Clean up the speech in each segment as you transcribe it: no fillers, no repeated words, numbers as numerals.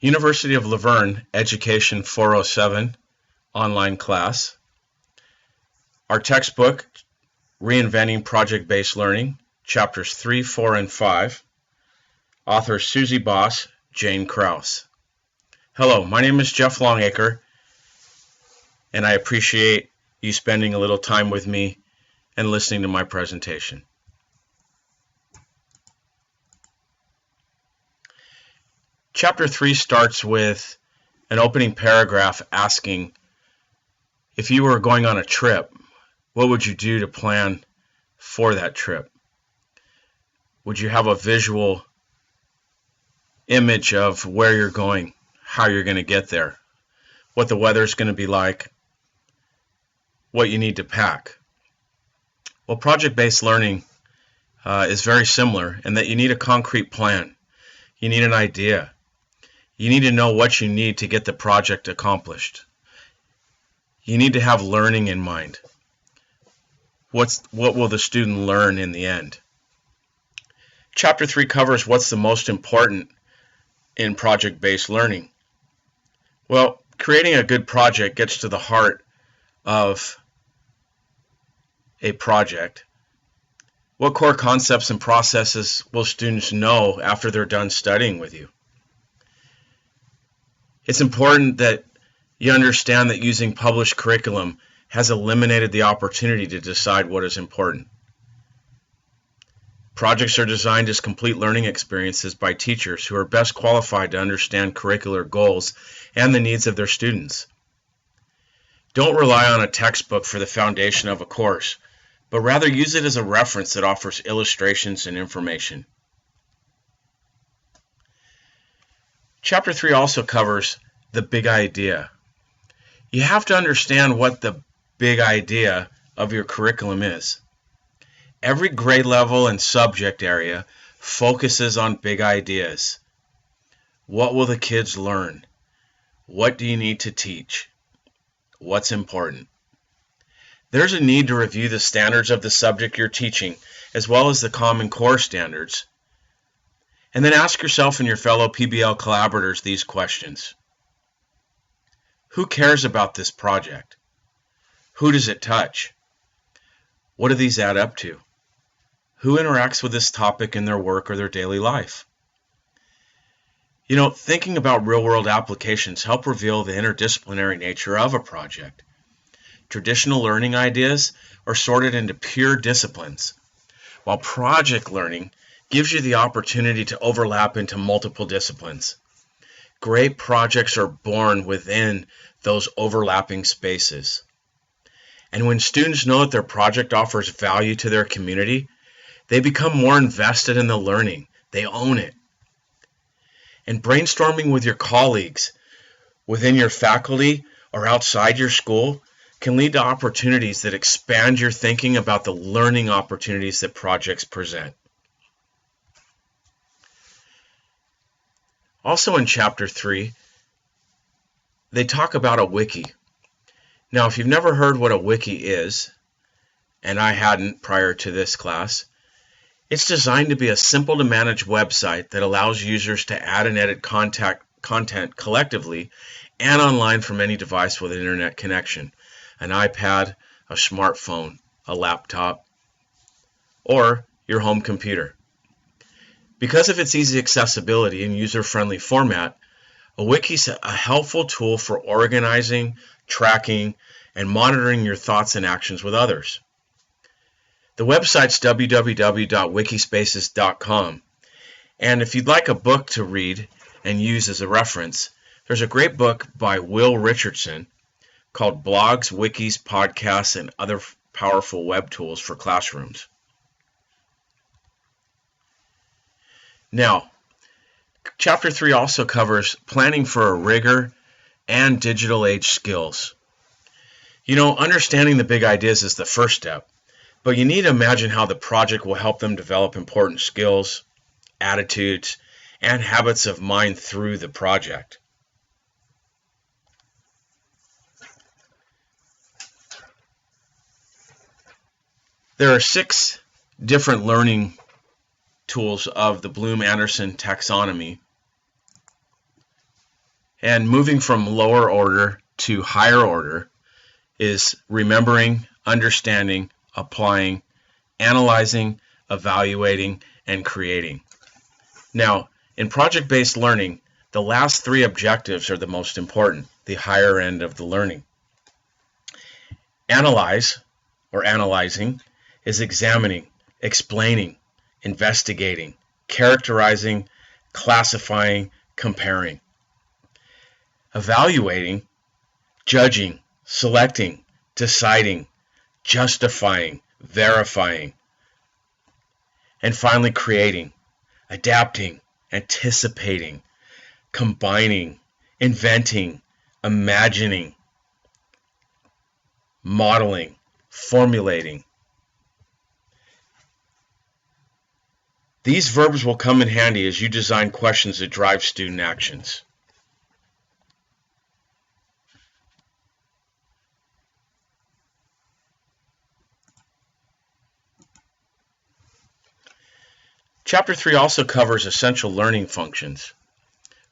University of Laverne Education 407 online class. Our textbook, Reinventing Project-Based Learning, chapters 3, 4, and 5. Authors Susie Boss, Jane Krause. Hello, my name is Jeff Longacre, and I appreciate you spending a little time with me and listening to my presentation. Chapter 3 starts with an opening paragraph asking, if you were going on a trip, what would you do to plan for that trip? Would you have a visual image of where you're going, how you're going to get there, what the weather's going to be like, what you need to pack? Well, project-based learning is very similar in that you need a concrete plan. You need an idea. You need to know what you need to get the project accomplished. You need to have learning in mind. What will the student learn in the end? Chapter 3 covers what's the most important in project-based learning. Well, creating a good project gets to the heart of a project. What core concepts and processes will students know after they're done studying with you? It's important that you understand that using published curriculum has eliminated the opportunity to decide what is important. Projects are designed as complete learning experiences by teachers who are best qualified to understand curricular goals and the needs of their students. Don't rely on a textbook for the foundation of a course, but rather use it as a reference that offers illustrations and information. Chapter 3 also covers the big idea. You have to understand what the big idea of your curriculum is. Every grade level and subject area focuses on big ideas. What will the kids learn? What do you need to teach? What's important? There's a need to review the standards of the subject you're teaching, as well as the Common Core standards. And then ask yourself and your fellow PBL collaborators these questions. Who cares about this project? Who does it touch? What do these add up to? Who interacts with this topic in their work or their daily life? Thinking about real-world applications help reveal the interdisciplinary nature of a project. Traditional learning ideas are sorted into pure disciplines, while project learning gives you the opportunity to overlap into multiple disciplines. Great projects are born within those overlapping spaces. And when students know that their project offers value to their community, they become more invested in the learning. They own it. And brainstorming with your colleagues within your faculty or outside your school can lead to opportunities that expand your thinking about the learning opportunities that projects present. Also in Chapter 3, they talk about a wiki. Now, if you've never heard what a wiki is, and I hadn't prior to this class, it's designed to be a simple to manage website that allows users to add and edit content collectively and online from any device with an internet connection, an iPad, a smartphone, a laptop, or your home computer. Because of its easy accessibility and user-friendly format, a wiki is a helpful tool for organizing, tracking, and monitoring your thoughts and actions with others. The website's www.wikispaces.com, and if you'd like a book to read and use as a reference, there's a great book by Will Richardson called Blogs, Wikis, Podcasts, and Other Powerful Web Tools for Classrooms. Now, Chapter 3 also covers planning for a rigor and digital age skills. Understanding the big ideas is the first step, but you need to imagine how the project will help them develop important skills, attitudes, and habits of mind through the project. There are 6 different learning tools of the Bloom-Anderson taxonomy And moving from lower order to higher order is remembering, understanding, applying, analyzing, evaluating, and creating. Now, in project-based learning, the last three objectives are the most important, the higher end of the learning. Analyze, or analyzing, is examining, explaining, investigating, characterizing, classifying, comparing. Evaluating, judging, selecting, deciding, justifying, verifying. And finally, creating, adapting, anticipating, combining, inventing, imagining, modeling, formulating. These verbs will come in handy as you design questions that drive student actions. Chapter 3 also covers essential learning functions.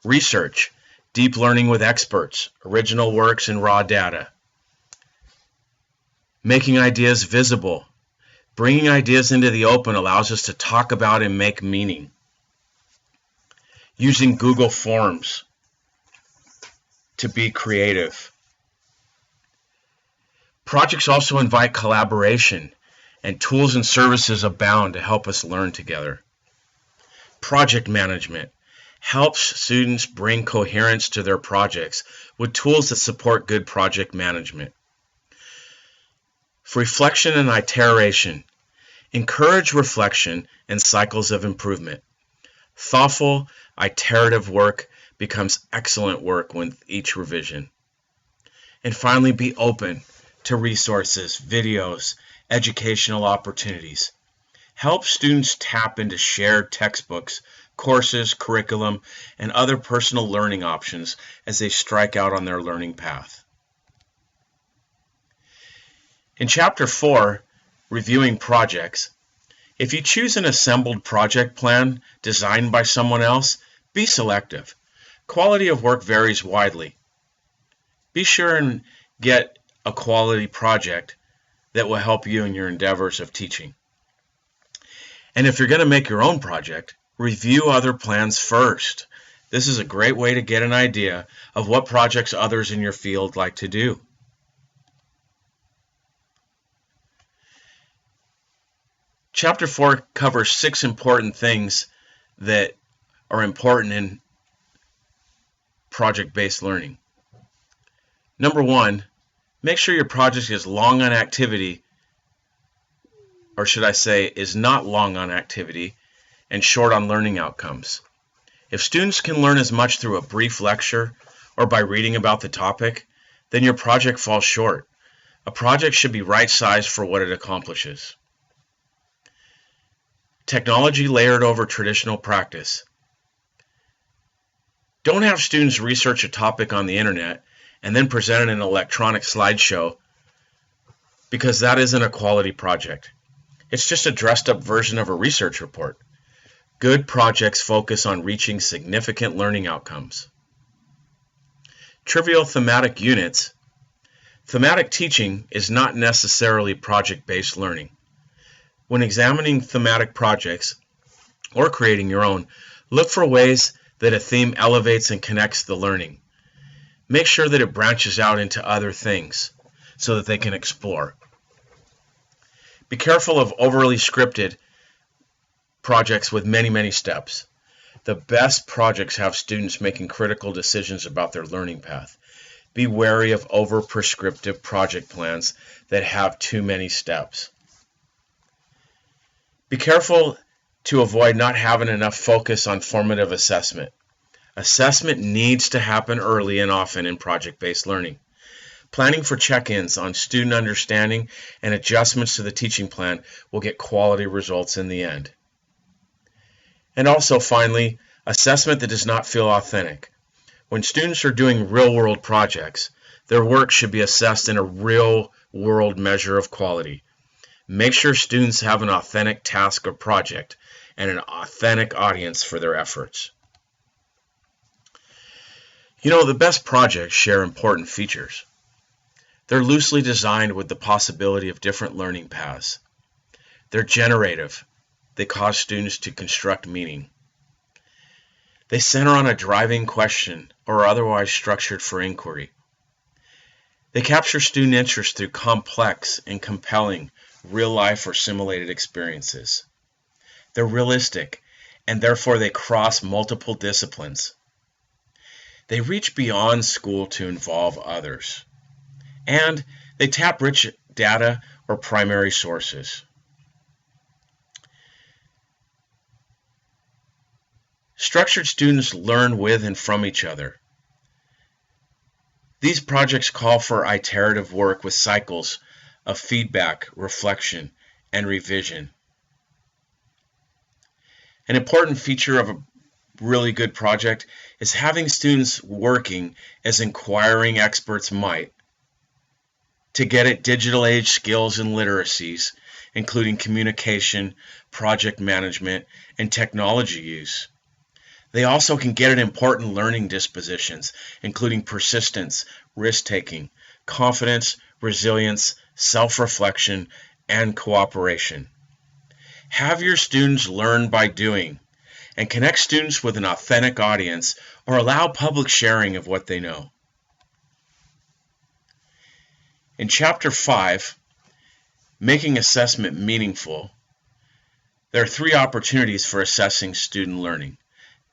Research, deep learning with experts, original works and raw data. Making ideas visible. Bringing ideas into the open allows us to talk about and make meaning. Using Google Forms to be creative. Projects also invite collaboration, and tools and services abound to help us learn together. Project management helps students bring coherence to their projects with tools that support good project management. Reflection and iteration. Encourage reflection and cycles of improvement. Thoughtful, iterative work becomes excellent work with each revision. And finally, be open to resources, videos, educational opportunities. Help students tap into shared textbooks, courses, curriculum, and other personal learning options as they strike out on their learning path. In Chapter 4, Reviewing Projects, if you choose an assembled project plan designed by someone else, be selective. Quality of work varies widely. Be sure and get a quality project that will help you in your endeavors of teaching. And if you're going to make your own project, review other plans first. This is a great way to get an idea of what projects others in your field like to do. Chapter 4 covers 6 important things that are important in project-based learning. Number 1, make sure your project is long on activity, or should I say, is not long on activity and short on learning outcomes. If students can learn as much through a brief lecture or by reading about the topic, then your project falls short. A project should be right-sized for what it accomplishes. Technology layered over traditional practice. Don't have students research a topic on the internet and then present it in an electronic slideshow, because that isn't a quality project. It's just a dressed-up version of a research report. Good projects focus on reaching significant learning outcomes. Trivial thematic units. Thematic teaching is not necessarily project-based learning. When examining thematic projects or creating your own, look for ways that a theme elevates and connects the learning. Make sure that it branches out into other things so that they can explore. Be careful of overly scripted projects with many steps. The best projects have students making critical decisions about their learning path. Be wary of over-prescriptive project plans that have too many steps. Be careful to avoid not having enough focus on formative assessment. Assessment needs to happen early and often in project-based learning. Planning for check-ins on student understanding and adjustments to the teaching plan will get quality results in the end. And also, finally, assessment that does not feel authentic. When students are doing real-world projects, their work should be assessed in a real-world measure of quality. Make sure students have an authentic task or project and an authentic audience for their efforts. The best projects share important features. They're loosely designed with the possibility of different learning paths. They're generative. They cause students to construct meaning. They center on a driving question or are otherwise structured for inquiry. They capture student interest through complex and compelling real-life or simulated experiences. They're realistic, and therefore they cross multiple disciplines. They reach beyond school to involve others. And they tap rich data or primary sources. Structured students learn with and from each other. These projects call for iterative work with cycles of feedback, reflection, and revision. An important feature of a really good project is having students working as inquiring experts might to get at digital age skills and literacies, including communication, project management, and technology use. They also can get at important learning dispositions, including persistence, risk-taking, confidence, resilience, self-reflection, and cooperation. Have your students learn by doing, and connect students with an authentic audience or allow public sharing of what they know. In Chapter 5, Making Assessment Meaningful, there are 3 opportunities for assessing student learning: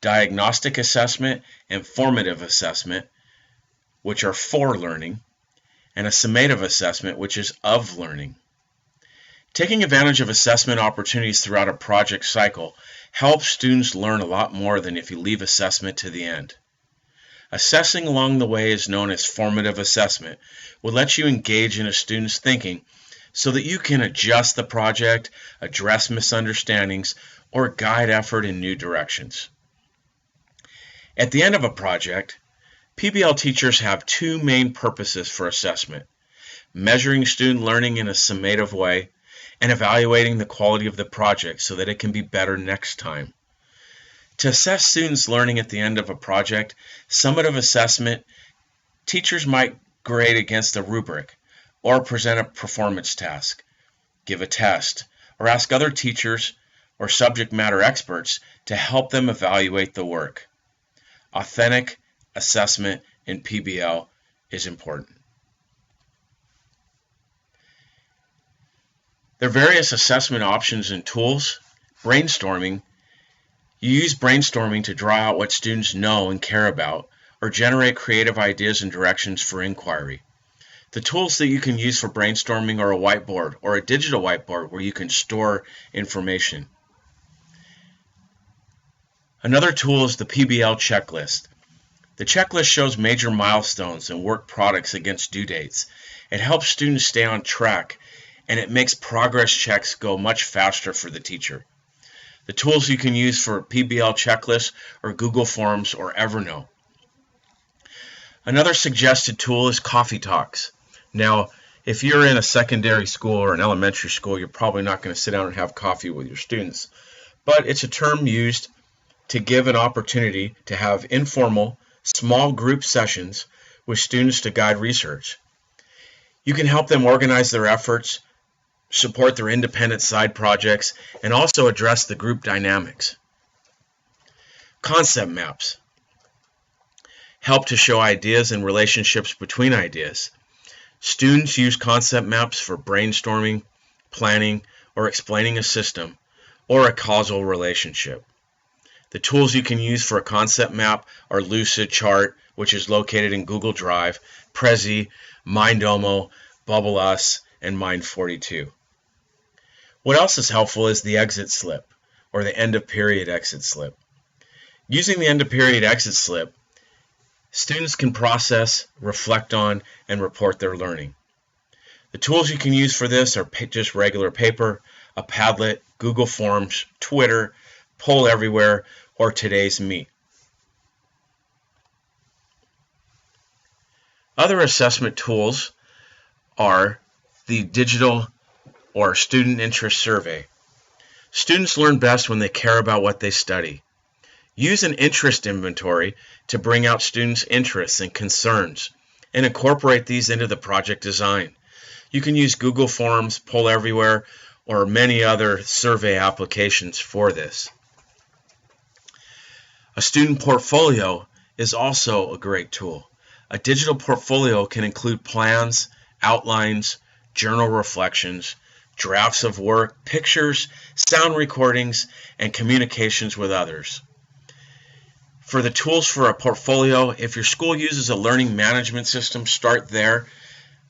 diagnostic assessment and formative assessment, which are for learning, and a summative assessment, which is of learning. Taking advantage of assessment opportunities throughout a project cycle helps students learn a lot more than if you leave assessment to the end. Assessing along the way is known as formative assessment, will let you engage in a student's thinking so that you can adjust the project, address misunderstandings, or guide effort in new directions. At the end of a project, PBL teachers have 2 main purposes for assessment: measuring student learning in a summative way and evaluating the quality of the project so that it can be better next time. To assess students' learning at the end of a project, summative assessment, teachers might grade against a rubric or present a performance task, give a test, or ask other teachers or subject matter experts to help them evaluate the work. Authentic assessment in PBL is important. There are various assessment options and tools. Brainstorming. You use brainstorming to draw out what students know and care about, or generate creative ideas and directions for inquiry. The tools that you can use for brainstorming are a whiteboard or a digital whiteboard where you can store information. Another tool is the PBL checklist. The checklist shows major milestones and work products against due dates. It helps students stay on track, and it makes progress checks go much faster for the teacher. The tools you can use for PBL checklists are Google Forms or Evernote. Another suggested tool is coffee talks. Now, if you're in a secondary school or an elementary school, you're probably not going to sit down and have coffee with your students. But it's a term used to give an opportunity to have informal, small group sessions with students to guide research. You can help them organize their efforts, support their independent side projects, and also address the group dynamics. Concept maps help to show ideas and relationships between ideas. Students use concept maps for brainstorming, planning, or explaining a system or a causal relationship. The tools you can use for a concept map are Lucidchart, which is located in Google Drive, Prezi, Mindomo, BubbleUs, and Mind42. What else is helpful is the exit slip, or the end of period exit slip. Using the end of period exit slip, students can process, reflect on, and report their learning. The tools you can use for this are just regular paper, a Padlet, Google Forms, Twitter, Poll Everywhere, or Today's Meet. Other assessment tools are the digital or student interest survey. Students learn best when they care about what they study. Use an interest inventory to bring out students' interests and concerns and incorporate these into the project design. You can use Google Forms, Poll Everywhere, or many other survey applications for this. A student portfolio is also a great tool. A digital portfolio can include plans, outlines, journal reflections, drafts of work, pictures, sound recordings, and communications with others. For the tools for a portfolio, if your school uses a learning management system, start there.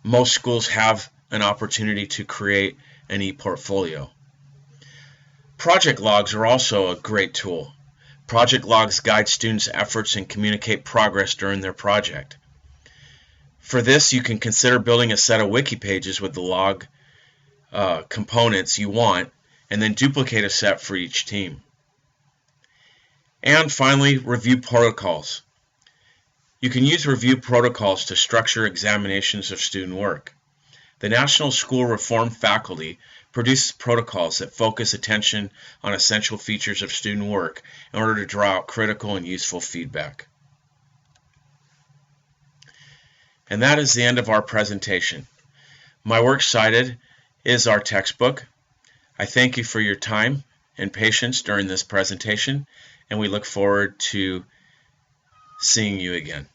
Most schools have an opportunity to create an e-portfolio. Project logs are also a great tool. Project logs guide students' efforts and communicate progress during their project. For this, you can consider building a set of wiki pages with the log components you want, and then duplicate a set for each team. And finally, review protocols. You can use review protocols to structure examinations of student work. The National School Reform faculty produces protocols that focus attention on essential features of student work in order to draw out critical and useful feedback. And that is the end of our presentation. My works cited is our textbook. I thank you for your time and patience during this presentation, and we look forward to seeing you again.